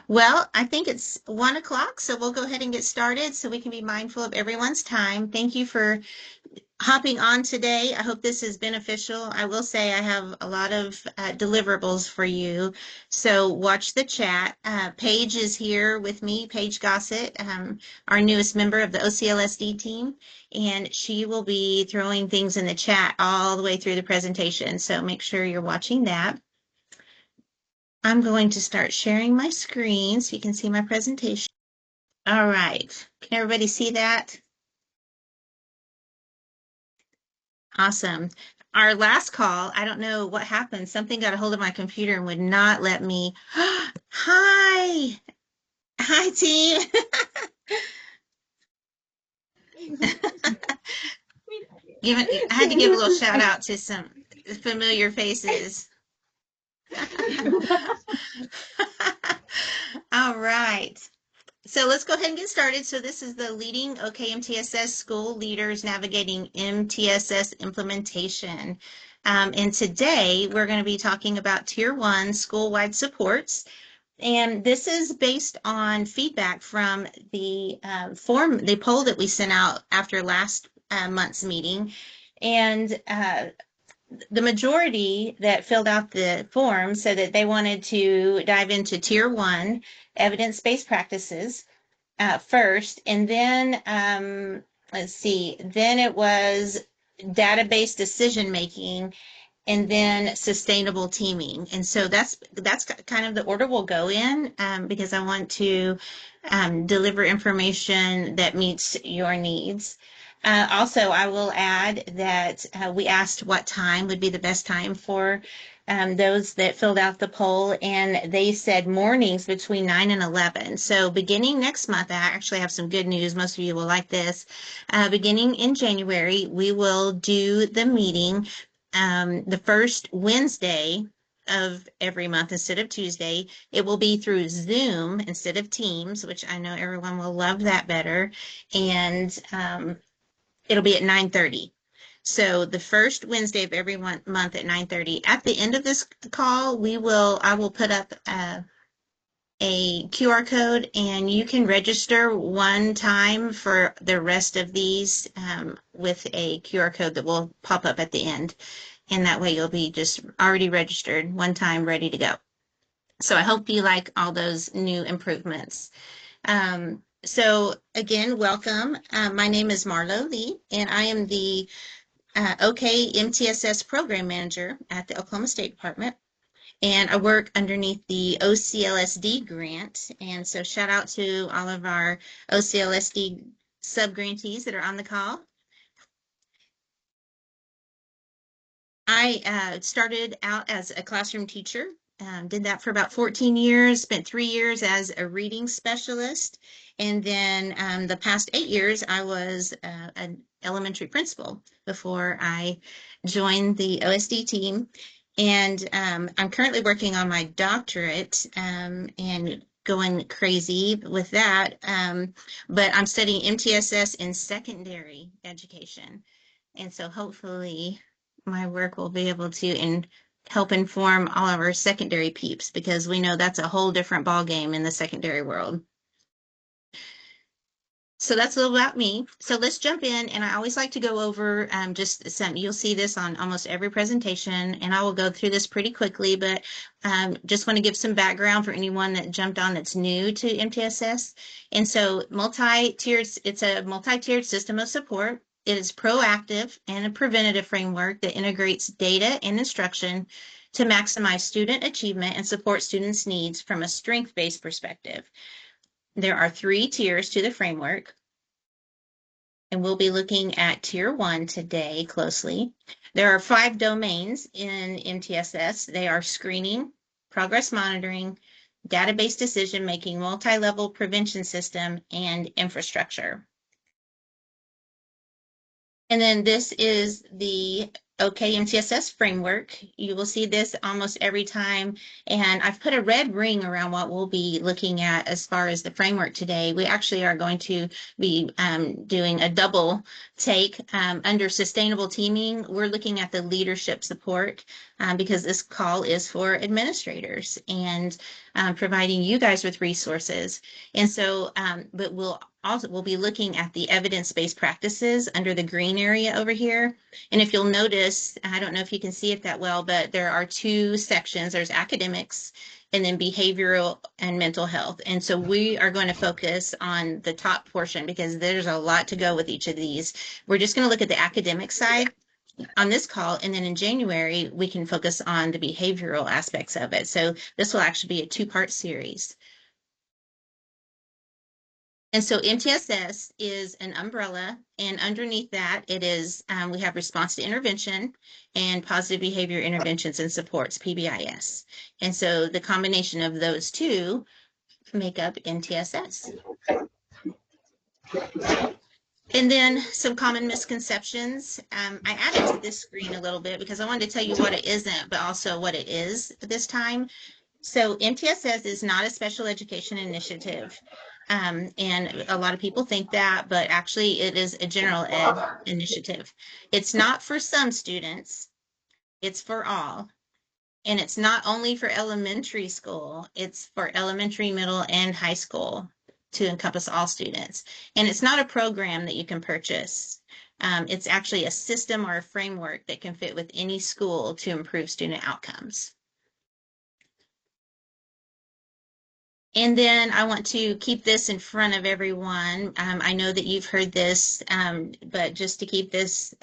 Well, I think it's 1 o'clock, so we'll go ahead and get started so we can be mindful of everyone's time. Thank you for hopping on today. I hope this is beneficial. I will say I have a lot of deliverables for you, so watch the chat. Paige is here with me, Paige Gossett, our newest member of the OCLSD team, and she will be throwing things in the chat all the way through the presentation, so make sure you're watching that. I'm going to start sharing my screen so you can see my presentation. All right. Can everybody see that? Awesome. Our last call, I don't know what happened. Something got a hold of my computer and would not let me. Hi. Hi, team. I had to give a little shout out to some familiar faces. All right. So let's go ahead and get started. So this is the Leading OKMTSS School Leaders Navigating MTSS Implementation. And today we're going to be talking about Tier 1 school-wide supports. And this is based on feedback from the the poll that we sent out after last month's meeting. And the majority that filled out the form said that they wanted to dive into Tier 1 evidence-based practices first, and then let's see, then it was database decision making, and then sustainable teaming. And so that's kind of the order we'll go in because I want to deliver information that meets your needs. Also, I will add that we asked what time would be the best time for those that filled out the poll, and they said mornings between 9 and 11. So beginning next month, I actually have some good news. Most of you will like this. Beginning in January, we will do the meeting the first Wednesday of every month instead of Tuesday. It will be through Zoom instead of Teams, which I know everyone will love that better. And it'll be at 9:30. So the first Wednesday of every month at 9:30. At the end of this call, I will put up a QR code, and you can register one time for the rest of these with a QR code that will pop up at the end. And that way you'll be just already registered one time, ready to go. So I hope you like all those new improvements. So again, welcome. My name is Marlo Lee, and I am the OKMTSS Program Manager at the Oklahoma State Department. And I work underneath the OCLSD grant. And so shout out to all of our OCLSD sub-grantees that are on the call. I started out as a classroom teacher, did that for about 14 years, spent 3 years as a reading specialist. And then the past 8 years, I was an elementary principal before I joined the OSD team. And I'm currently working on my doctorate and going crazy with that. But I'm studying MTSS in secondary education. And so hopefully my work will be able to help inform all of our secondary peeps because we know that's a whole different ball game in the secondary world. So that's a little about me. So let's jump in, and I always like to go over just some, you'll see this on almost every presentation, and I will go through this pretty quickly, but just want to give some background for anyone that jumped on that's new to MTSS. And so it's a multi-tiered system of support. It is proactive and a preventative framework that integrates data and instruction to maximize student achievement and support students' needs from a strength-based perspective. There are 3 tiers to the framework, and we'll be looking at Tier 1 today closely. There are 5 domains in MTSS. They are screening, progress monitoring, database decision-making, multi-level prevention system, and infrastructure. And then this is the OKMTSS framework. You will see this almost every time. And I've put a red ring around what we'll be looking at as far as the framework today. We actually are going to be doing a double take under sustainable teaming. We're looking at the leadership support. because this call is for administrators and providing you guys with resources. And so, but we'll be looking at the evidence-based practices under the green area over here. And if you'll notice, I don't know if you can see it that well, but there are two sections. There's academics and then behavioral and mental health. And so we are going to focus on the top portion because there's a lot to go with each of these. We're just going to look at the academic side on this call, and then in January, we can focus on the behavioral aspects of it. So this will actually be a two-part series. And so MTSS is an umbrella, and underneath that, it is we have response to intervention and positive behavior interventions and supports, PBIS. And so the combination of those two make up MTSS. And then some common misconceptions. I added to this screen a little bit because I wanted to tell you what it isn't, but also what it is this time. So MTSS is not a special education initiative. And a lot of people think that, but actually it is a general ed initiative. It's not for some students, it's for all. And it's not only for elementary school, it's for elementary, middle, and high school to encompass all students. And it's not a program that you can purchase. It's actually a system or a framework that can fit with any school to improve student outcomes. And then I want to keep this in front of everyone. I know that you've heard this, but just to keep this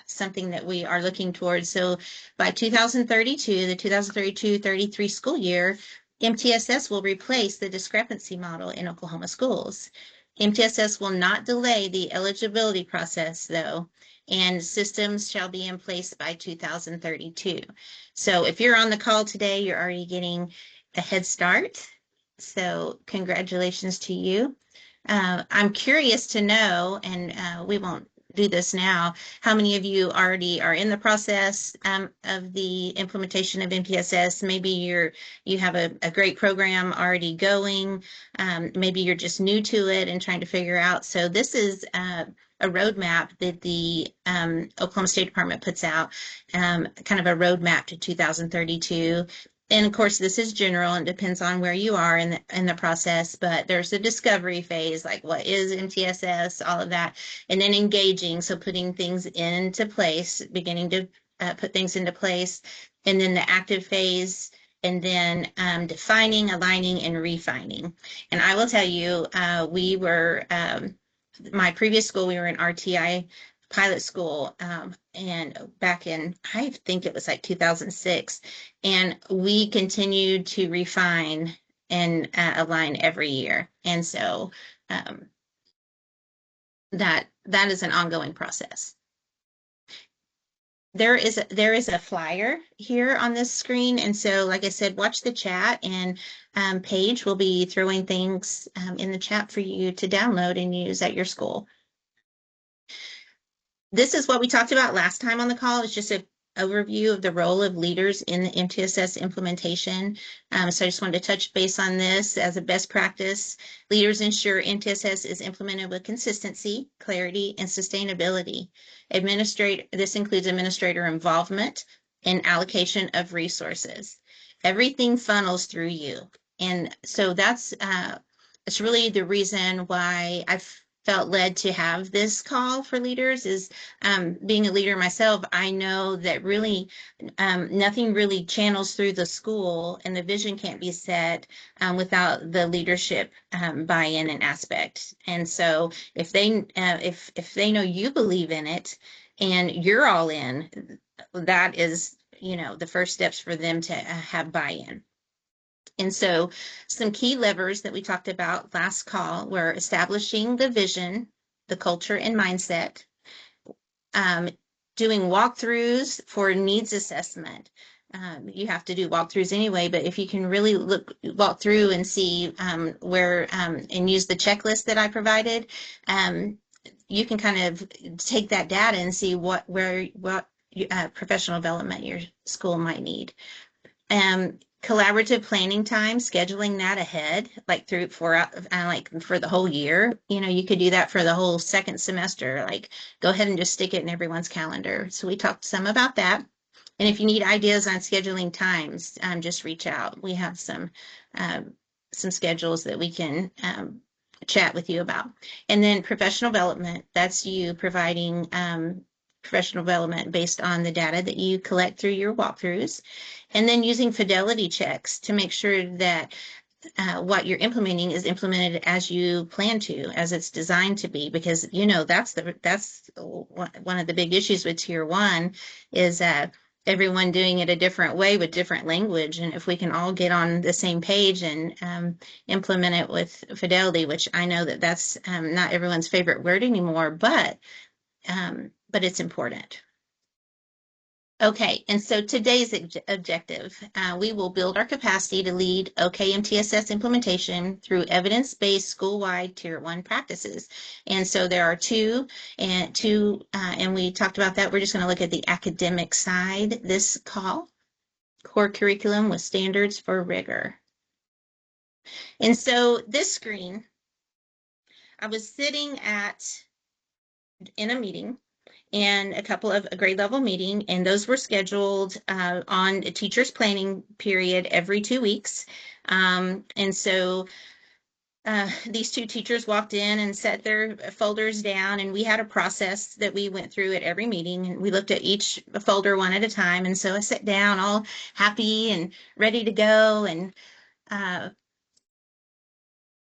something that we are looking towards. So by 2032, the 2032-33 school year, MTSS will replace the discrepancy model in Oklahoma schools. MTSS will not delay the eligibility process, though, and systems shall be in place by 2032. So if you're on the call today, you're already getting a head start. So congratulations to you. I'm curious to know, and we won't do this now, how many of you already are in the process of the implementation of MTSS? Maybe you have a great program already going. Maybe you're just new to it and trying to figure out. So this is a roadmap that the Oklahoma State Department puts out, kind of a roadmap to 2032. And of course, this is general and depends on where you are in the process, but there's a discovery phase, like what is MTSS, all of that, and then engaging, so putting things into place, beginning to put things into place, and then the active phase, and then defining, aligning, and refining. And I will tell you, we were, my previous school, we were in RTI pilot school, and back in, I think it was like 2006, and we continued to refine and align every year. And so that is an ongoing process. There is a flyer here on this screen, and so like I said, watch the chat, and Paige will be throwing things in the chat for you to download and use at your school. This is what we talked about last time on the call. It's just an overview of the role of leaders in the MTSS implementation. So I just wanted to touch base on this as a best practice. Leaders ensure MTSS is implemented with consistency, clarity, and sustainability. This includes administrator involvement and allocation of resources. Everything funnels through you. And so it's really the reason why I've felt led to have this call for leaders is being a leader myself. I know that really nothing really channels through the school, and the vision can't be set without the leadership buy-in and aspect. And so if they know you believe in it and you're all in, that is, the first steps for them to have buy-in. And so some key levers that we talked about last call were establishing the vision, the culture and mindset, doing walkthroughs for needs assessment. You have to do walkthroughs anyway, but if you can really walk through and see where and use the checklist that I provided, you can kind of take that data and see what professional development your school might need. Collaborative planning time, scheduling that ahead, like for the whole year. You could do that for the whole second semester. Like, go ahead and just stick it in everyone's calendar. So we talked some about that. And if you need ideas on scheduling times, just reach out. We have um, some schedules that we can chat with you about. And then professional development, that's you providing professional development based on the data that you collect through your walkthroughs. And then using fidelity checks to make sure that what you're implementing is implemented as you plan to, as it's designed to be, because that's one of the big issues with tier one is everyone doing it a different way with different language. And if we can all get on the same page and implement it with fidelity, which I know that that's not everyone's favorite word anymore, but it's important. Okay, and so today's objective, we will build our capacity to lead OKMTSS implementation through evidence-based school-wide Tier 1 practices. And so there are and we talked about that. We're just going to look at the academic side this call, core curriculum with standards for rigor. And so this screen, I was sitting in a meeting and a couple of a grade level meeting, and those were scheduled on a teacher's planning period every 2 weeks. And so these two teachers walked in and set their folders down, and we had a process that we went through at every meeting, and we looked at each folder one at a time. And so I sat down all happy and ready to go, and uh,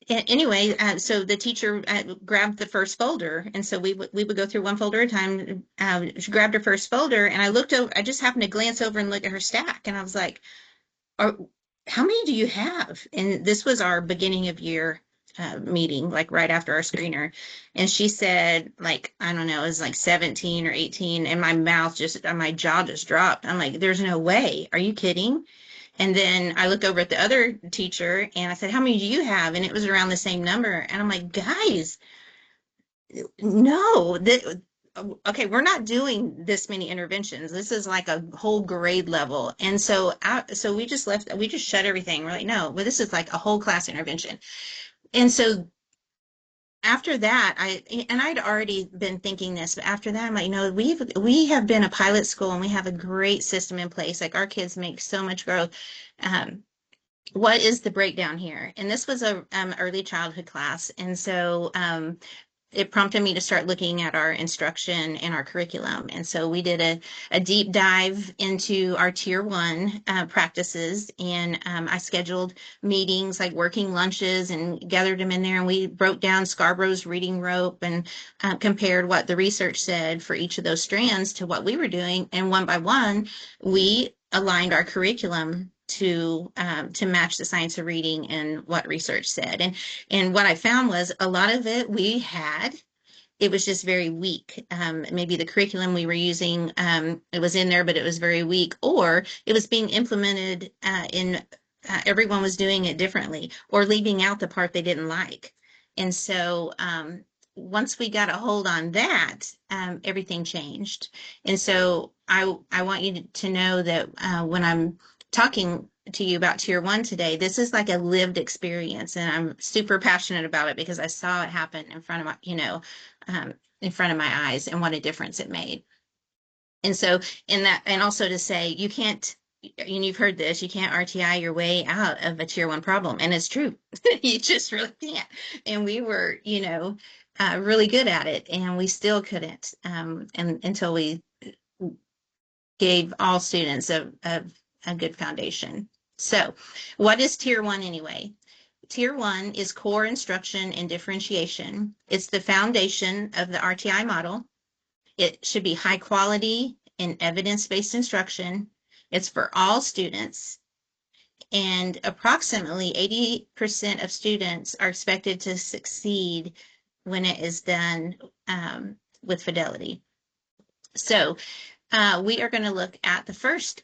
anyway, so the teacher grabbed the first folder, and so we would go through one folder at a time. She grabbed her first folder, and I looked over. I just happened to glance over and look at her stack, and I was like, "How many do you have?" And this was our beginning of year meeting, like right after our screener, and she said, like, I don't know, it was like 17 or 18, and my jaw just dropped. I'm like, "There's no way! Are you kidding?" And then I look over at the other teacher and I said, "How many do you have?" And it was around the same number. And I'm like, "Guys, no, okay, we're not doing this many interventions. This is like a whole grade level." And so we just shut everything. We're like, "No, well, this is like a whole class intervention." And so after that, I'd already been thinking this, but after that, I'm like, "No, we have been a pilot school and we have a great system in place. Like our kids make so much growth. Um, what is the breakdown here?" And this was a early childhood class, and so it prompted me to start looking at our instruction and our curriculum. And so we did a deep dive into our tier one practices, and I scheduled meetings like working lunches and gathered them in there, and we broke down Scarborough's reading rope and compared what the research said for each of those strands to what we were doing, and one by one we aligned our curriculum to match the science of reading and what research said. And what I found was a lot of it it was just very weak. Maybe the curriculum we were using, it was in there, but it was very weak, or it was being implemented everyone was doing it differently, or leaving out the part they didn't like. And so once we got a hold on that, everything changed. And so I want you to know that when I'm talking to you about tier one today, this is like a lived experience, and I'm super passionate about it because I saw it happen in front of in front of my eyes, and what a difference it made. And so and also to say, you can't, and you've heard this, you can't RTI your way out of a tier one problem. And it's true. You just really can't. And we were, really good at it, and we still couldn't, and until we gave all students a good foundation. So what is tier one anyway? Tier one is core instruction and differentiation. It's the foundation of the RTI model. It should be high quality and evidence-based instruction. It's for all students. And approximately 80% of students are expected to succeed when it is done with fidelity. So we are going to look at the first.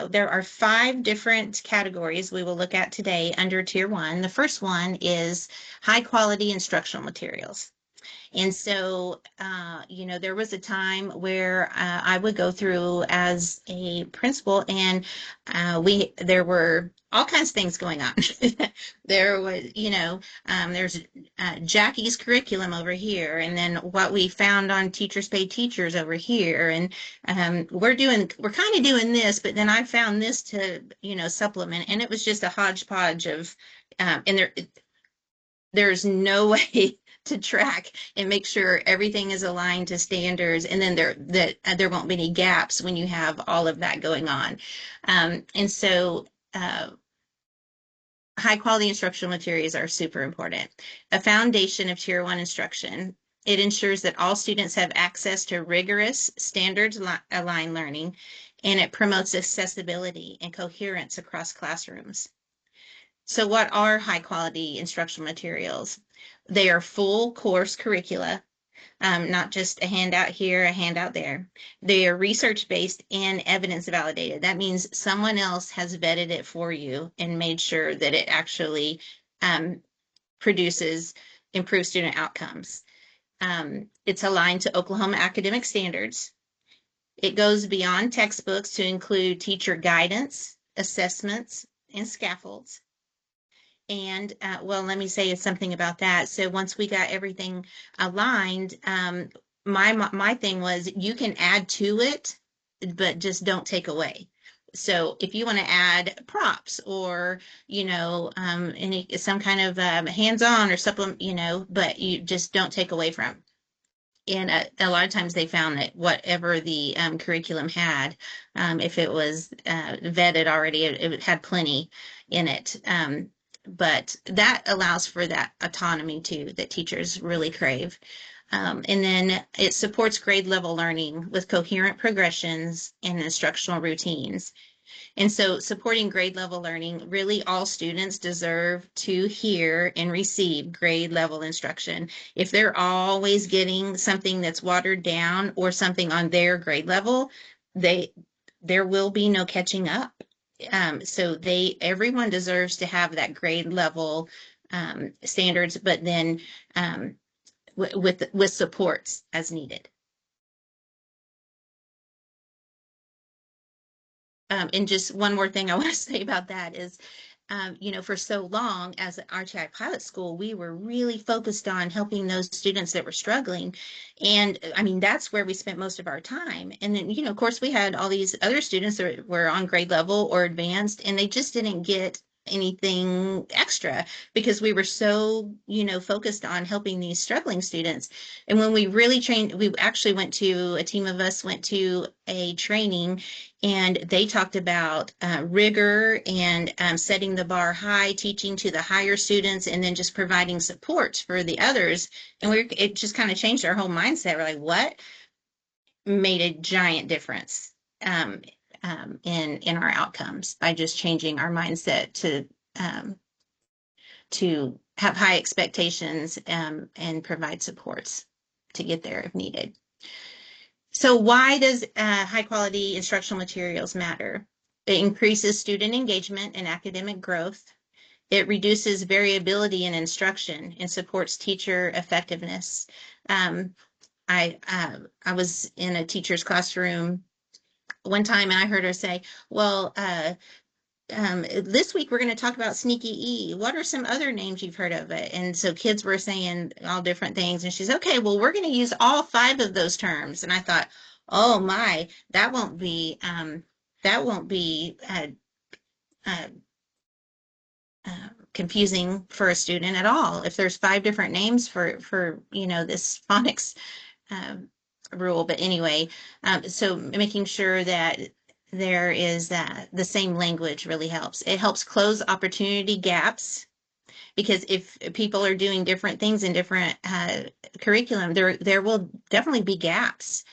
There are 5 different categories we will look at today under tier one. The first one is high quality instructional materials. And so, there was a time where I would go through as a principal, and there were all kinds of things going on. There was, there's Jackie's curriculum over here, and then what we found on Teachers Pay Teachers over here, and we're kind of doing this, but then I found this to, supplement, and it was just a hodgepodge of, and there's no way to track and make sure everything is aligned to standards, and then there won't be any gaps when you have all of that going on. And so high quality instructional materials are super important. A foundation of Tier 1 instruction. It ensures that all students have access to rigorous standards aligned learning, and it promotes accessibility and coherence across classrooms. So what are high quality instructional materials? They are full course curricula, not just a handout here, a handout there. They are research-based and evidence validated. That means someone else has vetted it for you and made sure that it actually produces improved student outcomes. It's aligned to Oklahoma academic standards. It goes beyond textbooks to include teacher guidance, assessments, and scaffolds. And let me say something about that. So once we got everything aligned, my thing was you can add to it, but just don't take away. So if you want to add props or, some kind of hands-on or supplement, but you just don't take away from. And a lot of times they found that whatever the curriculum had, if it was vetted already, it had plenty in it. But that allows for that autonomy too that teachers really crave. And then it supports grade level learning with coherent progressions and instructional routines. And so supporting grade level learning, really all students deserve to hear and receive grade level instruction. If they're always getting something that's watered down or something on their grade level, there will be no catching up. So everyone deserves to have that grade level standards, but then with supports as needed. And just one more thing I want to say about that is, for so long as an RTI pilot school, we were really focused on helping those students that were struggling. And I mean, that's where we spent most of our time. And then, of course, we had all these other students that were on grade level or advanced, and they just didn't get anything extra because we were so, focused on helping these struggling students. And when we really trained, a team of us went to a training, and they talked about rigor and setting the bar high, teaching to the higher students, and then just providing support for the others. And it just kind of changed our whole mindset. We're like, what? Made a giant difference in our outcomes by just changing our mindset to have high expectations and provide supports to get there if needed. So why does high quality instructional materials matter? It increases student engagement and academic growth. It reduces variability in instruction and supports teacher effectiveness. I was in a teacher's classroom one time, and I heard her say, well, this week we're going to talk about Sneaky E. What are some other names you've heard of it? And so kids were saying all different things, and she's, okay, well, we're going to use all 5 of those terms. And I thought, oh my, that won't be confusing for a student at all. If there's 5 different names for this phonics rule. But anyway, so making sure that there is the same language really helps. It helps close opportunity gaps, because if people are doing different things in different curriculum, there will definitely be gaps.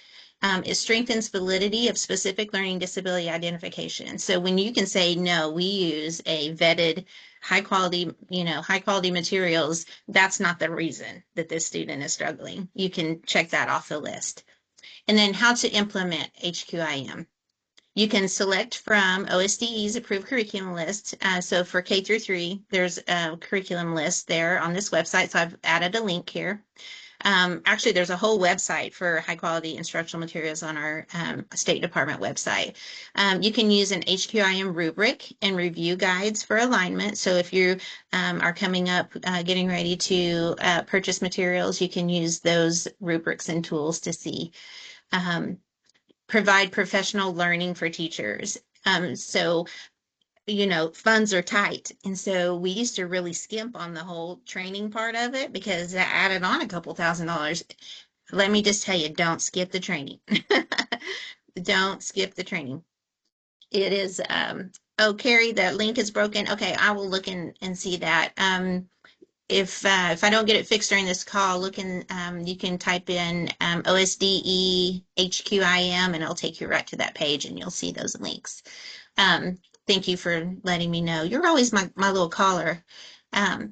It strengthens validity of specific learning disability identification. So when you can say, no, we use a vetted high quality materials, that's not the reason that this student is struggling. You can check that off the list. And then how to implement HQIM. You can select from OSDE's approved curriculum list. So for K through 3, there's a curriculum list there on this website. So I've added a link here. Actually, there's a whole website for high quality instructional materials on our State Department website. You can use an HQIM rubric and review guides for alignment. So if you are coming up, getting ready to purchase materials, you can use those rubrics and tools to see. Um, Provide professional learning for teachers. So funds are tight. And so we used to really skimp on the whole training part of it because that added on a couple $1,000s. Let me just tell you, don't skip the training. Don't skip the training. It is, oh, Carrie, that link is broken. Okay, I will look and see that. If I don't get it fixed during this call, you can type in OSDE HQIM and it'll take you right to that page and you'll see those links. Thank you for letting me know. You're always my little caller. I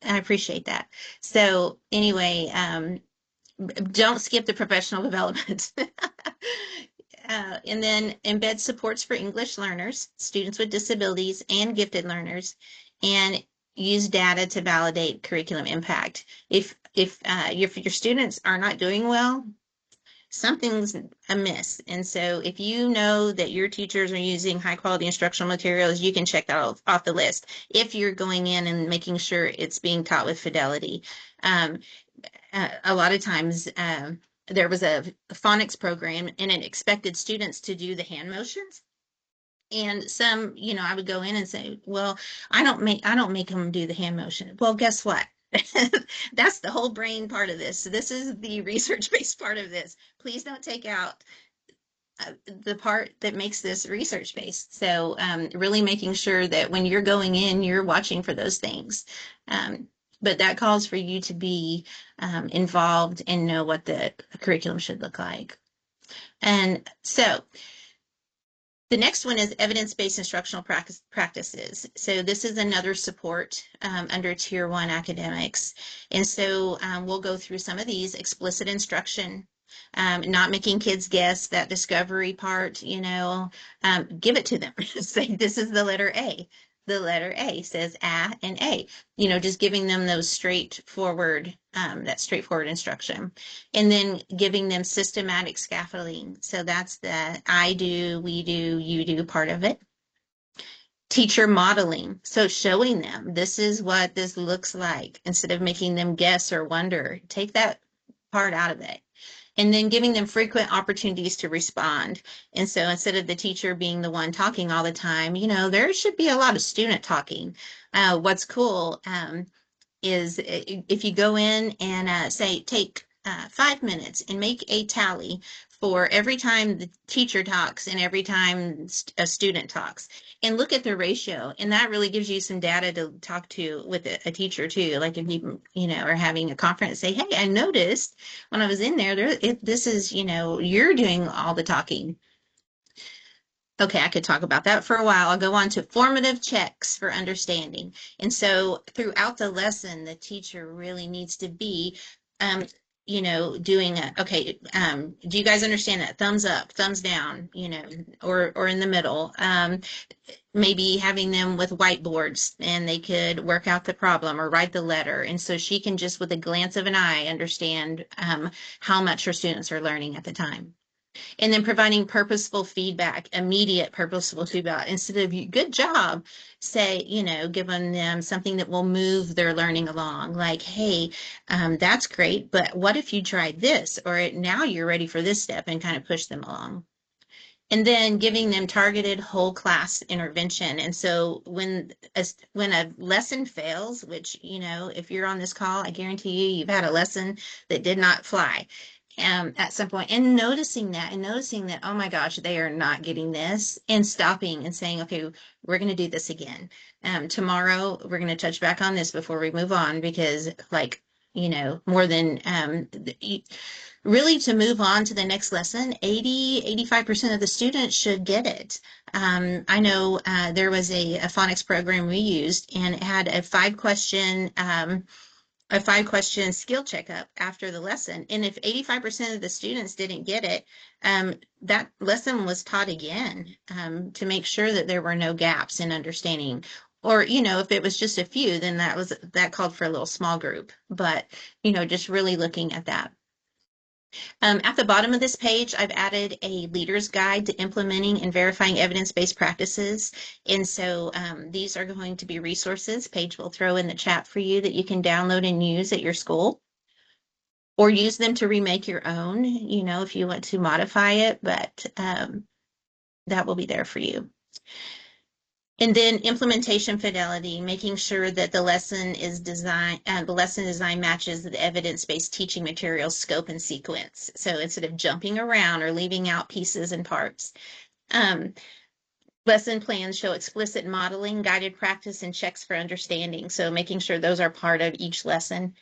appreciate that. So anyway, don't skip the professional development. And then embed supports for English learners, students with disabilities, and gifted learners, and use data to validate curriculum impact. If your students are not doing well, something's amiss. And so if you know that your teachers are using high quality instructional materials, you can check that off the list. If you're going in and making sure it's being taught with fidelity. A lot of times there was a phonics program and it expected students to do the hand motions. And some, I would go in and say, well, I don't make them do the hand motion. Well, guess what? That's the whole brain part of this. So this is the research-based part of this. Please don't take out the part that makes this research-based. So really making sure that when you're going in, you're watching for those things. But that calls for you to be involved and know what the curriculum should look like. And so the next one is evidence-based instructional practices. So this is another support under Tier 1 academics. And so we'll go through some of these. Explicit instruction, not making kids guess, that discovery part, give it to them. Say, this is the letter A. The letter A says A and A, just giving them those straightforward instruction. And then giving them systematic scaffolding. So that's the I do, we do, you do part of it. Teacher modeling. So showing them this is what this looks like instead of making them guess or wonder. Take that part out of it. And then giving them frequent opportunities to respond. And so instead of the teacher being the one talking all the time, there should be a lot of student talking. What's cool is if you go in and say, take 5 minutes and make a tally for every time the teacher talks and every time a student talks, and look at the ratio. And that really gives you some data to talk to with a teacher too. Like if you, are having a conference, say, hey, I noticed when I was in there, this is, you're doing all the talking. Okay, I could talk about that for a while. I'll go on to formative checks for understanding. And so throughout the lesson, the teacher really needs to be, doing do you guys understand that? Thumbs up, thumbs down, or in the middle. Maybe having them with whiteboards and they could work out the problem or write the letter. And so she can just with a glance of an eye understand how much her students are learning at the time. And then providing purposeful feedback, immediate purposeful feedback. Instead of good job, say, giving them something that will move their learning along. Like, hey, that's great, but what if you tried this? Or now you're ready for this step, and kind of push them along. And then giving them targeted whole class intervention. And so when a lesson fails, which, if you're on this call, I guarantee you've had a lesson that did not fly. At some point, and noticing that, oh my gosh, they are not getting this, and stopping and saying, okay, we're going to do this again. Tomorrow, we're going to touch back on this before we move on, because more than really to move on to the next lesson, 85% of the students should get it. I know there was a phonics program we used, and it had a 5-question skill checkup after the lesson. And if 85% of the students didn't get it, that lesson was taught again to make sure that there were no gaps in understanding. Or, if it was just a few, then that called for a little small group. But, just really looking at that. At the bottom of this page, I've added a leader's guide to implementing and verifying evidence-based practices. And so these are going to be resources. Paige will throw in the chat for you that you can download and use at your school, or use them to remake your own, if you want to modify it, but that will be there for you. And then implementation fidelity, making sure that the lesson design matches the evidence-based teaching material scope and sequence. So instead of jumping around or leaving out pieces and parts. Lesson plans show explicit modeling, guided practice, and checks for understanding. So making sure those are part of each lesson.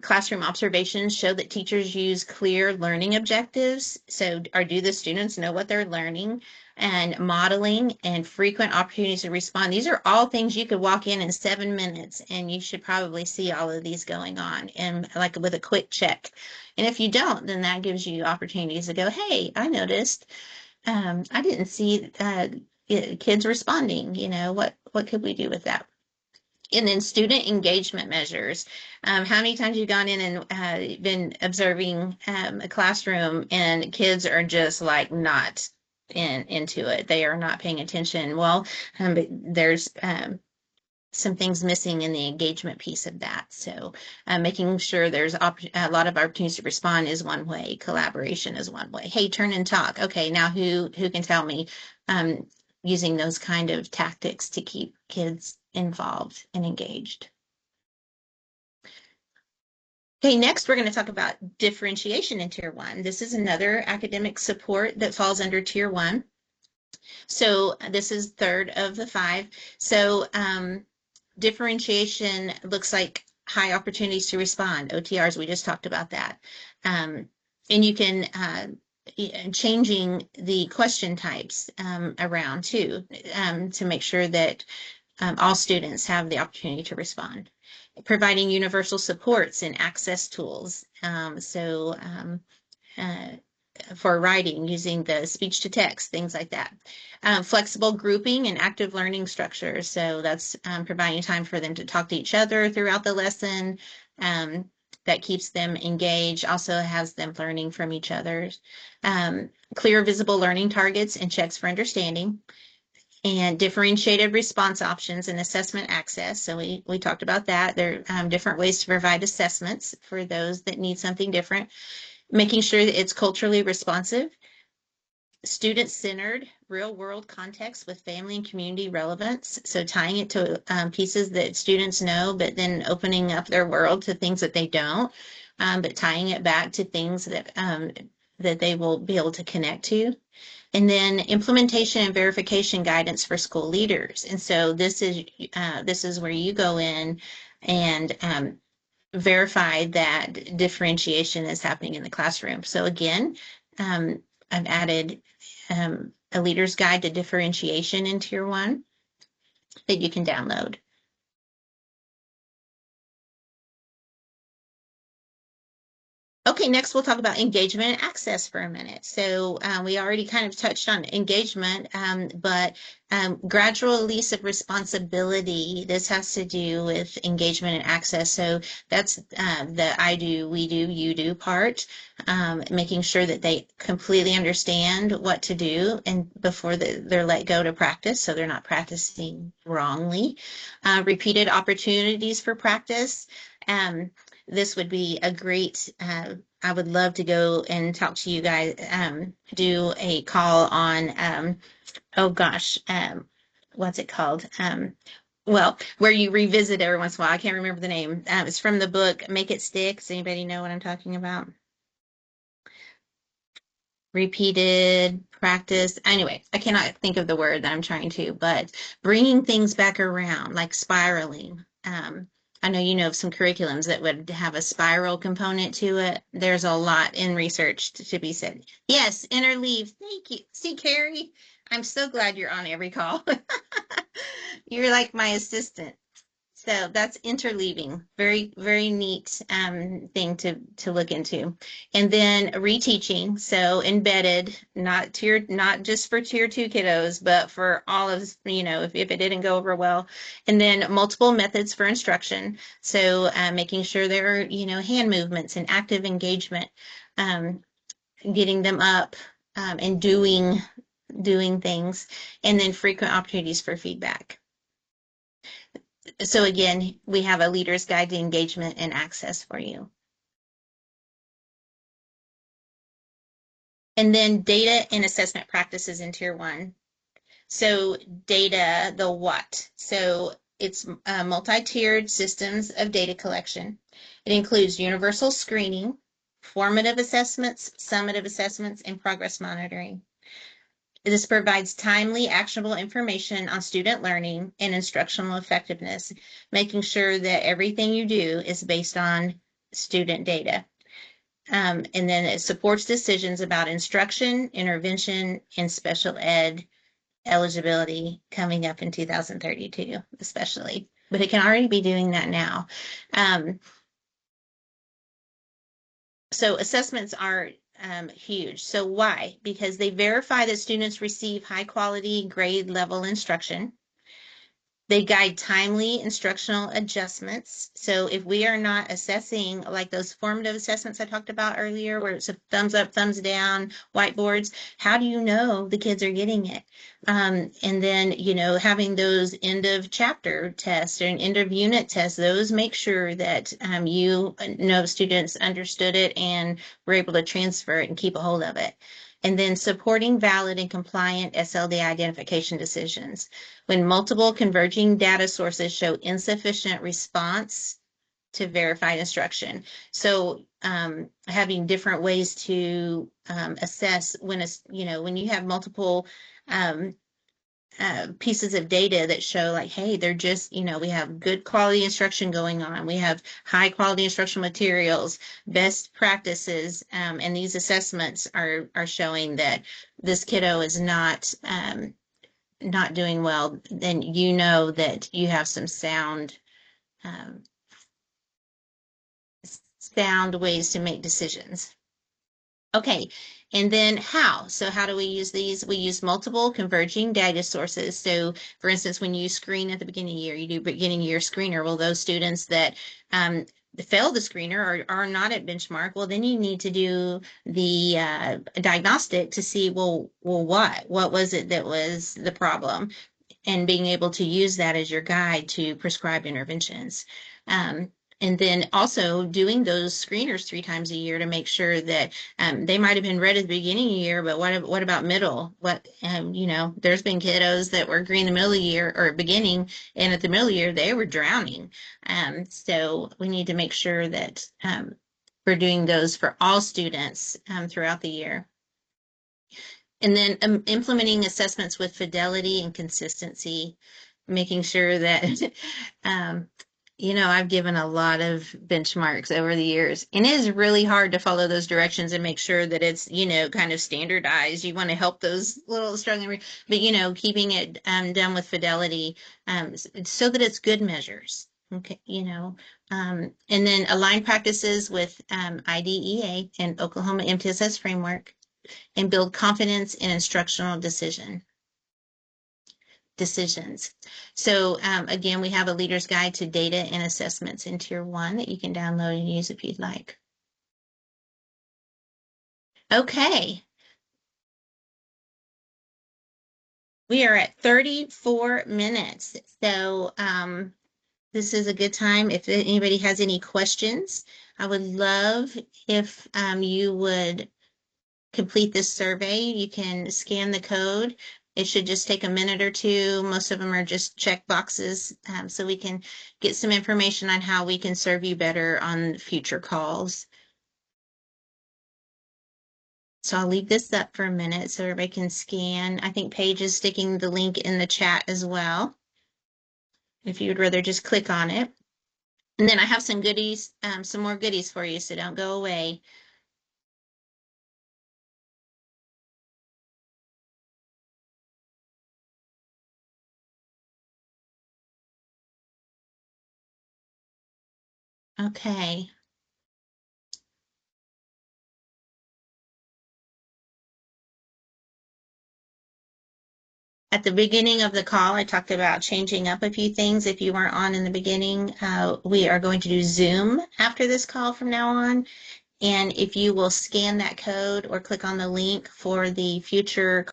Classroom observations show that teachers use clear learning objectives. So, do the students know what they're learning? And modeling and frequent opportunities to respond. These are all things you could walk in 7 minutes, and you should probably see all of these going on, and like with a quick check. And if you don't, then that gives you opportunities to go, hey, I noticed, I didn't see kids responding. What could we do with that? And then student engagement measures. How many times you've gone in and been observing a classroom and kids are just like not into it. They are not paying attention. Well, but there's some things missing in the engagement piece of that. So making sure there's a lot of opportunities to respond is one way. Collaboration is one way. Hey, turn and talk. Okay, now who can tell me? Using those kind of tactics to keep kids involved and engaged. Okay, next we're going to talk about differentiation in Tier 1. This is another academic support that falls under Tier 1. So this is third of the 5. So differentiation looks like high opportunities to respond. OTRs, we just talked about that. And you can changing the question types around too, to make sure that all students have the opportunity to respond. Providing universal supports and access tools. For writing, using the speech to text, things like that. Flexible grouping and active learning structures. So that's providing time for them to talk to each other throughout the lesson. That keeps them engaged, also has them learning from each other. Clear, visible learning targets and checks for understanding. And differentiated response options and assessment access. So we talked about that. There are different ways to provide assessments for those that need something different. Making sure that it's culturally responsive, student-centered, real-world context with family and community relevance. So tying it to pieces that students know, but then opening up their world to things that they don't, but tying it back to things that they will be able to connect to. And then implementation and verification guidance for school leaders. And so this is where you go in and verify that differentiation is happening in the classroom. So again, I've added a leader's guide to differentiation in Tier 1 that you can download. Okay, next we'll talk about engagement and access for a minute. So we already kind of touched on engagement, but gradual release of responsibility. This has to do with engagement and access. So that's the I do, we do, you do part, making sure that they completely understand what to do and before they're let go to practice, so they're not practicing wrongly. Repeated opportunities for practice. This would be a great, I would love to go and talk to you guys, do a call on, oh gosh, what's it called? Well, where you revisit every once in a while. I can't remember the name. It's from the book, Make It Stick. Does anybody know what I'm talking about? Repeated practice. Anyway, I cannot think of the word that I'm trying to, but bringing things back around, like spiraling. I know you know of some curriculums that would have a spiral component to it. There's a lot in research to be said. Yes, interleave. Thank you. See, Carrie, I'm so glad you're on every call. You're like my assistant. So that's interleaving. Very, very neat thing to look into. And then reteaching. So embedded, not just for tier two kiddos, but for all of, if it didn't go over well. And then multiple methods for instruction. So making sure there are, hand movements and active engagement, um, getting them up and doing things, and then frequent opportunities for feedback. So again, we have a leader's guide to engagement and access for you. And then data and assessment practices in tier one. So data, the what? So it's multi-tiered systems of data collection. It includes universal screening, formative assessments, summative assessments, and progress monitoring. This provides timely, actionable information on student learning and instructional effectiveness, making sure that everything you do is based on student data. And then it supports decisions about instruction, intervention, and special ed eligibility coming up in 2032, especially. But it can already be doing that now. So assessments are huge. So why? Because they verify that students receive high quality grade level instruction. They guide timely instructional adjustments. So if we are not assessing like those formative assessments I talked about earlier, where it's a thumbs up, thumbs down, whiteboards, how do you know the kids are getting it? And then, having those end of chapter tests or an end of unit tests, those make sure that you know students understood it and were able to transfer it and keep a hold of it. And then supporting valid and compliant SLD identification decisions. When multiple converging data sources show insufficient response to verified instruction. So having different ways to assess when you have multiple pieces of data that show like, hey, they're just, we have good quality instruction going on. We have high quality instructional materials, best practices, and these assessments are showing that this kiddo is not doing well, then you know that you have some um, sound ways to make decisions. Okay, and then how? So how do we use these? We use multiple converging data sources. So for instance, when you screen at the beginning of the year, you do beginning year screener. Well, those students that fail the screener or are not at benchmark, well, then you need to do the diagnostic to see, what was it that was the problem? And being able to use that as your guide to prescribe interventions. And then also doing those screeners 3 times a year to make sure that they might have been red at the beginning of the year, but what about middle? There's been kiddos that were green in the middle of the year or beginning, and at the middle of the year they were drowning. So we need to make sure that we're doing those for all students throughout the year. And then implementing assessments with fidelity and consistency, making sure that, I've given a lot of benchmarks over the years, and it is really hard to follow those directions and make sure that it's, kind of standardized. You want to help those little struggling, but, keeping it done with fidelity so that it's good measures. Okay, and then align practices with IDEA and Oklahoma MTSS framework, and build confidence in instructional decisions. So again, we have a leader's guide to data and assessments in tier one that you can download and use if you'd like. Okay. We are at 34 minutes. So this is a good time. If anybody has any questions, I would love if you would complete this survey. You can scan the code. It should just take a minute or two. Most of them are just check boxes, so we can get some information on how we can serve you better on future calls. So I'll leave this up for a minute so everybody can scan. I think Paige is sticking the link in the chat as well, if you would rather just click on it. And then I have some goodies, some more goodies for you, so don't go away. Okay. At the beginning of the call, I talked about changing up a few things. If you weren't on in the beginning, we are going to do Zoom after this call from now on. And if you will scan that code or click on the link for the future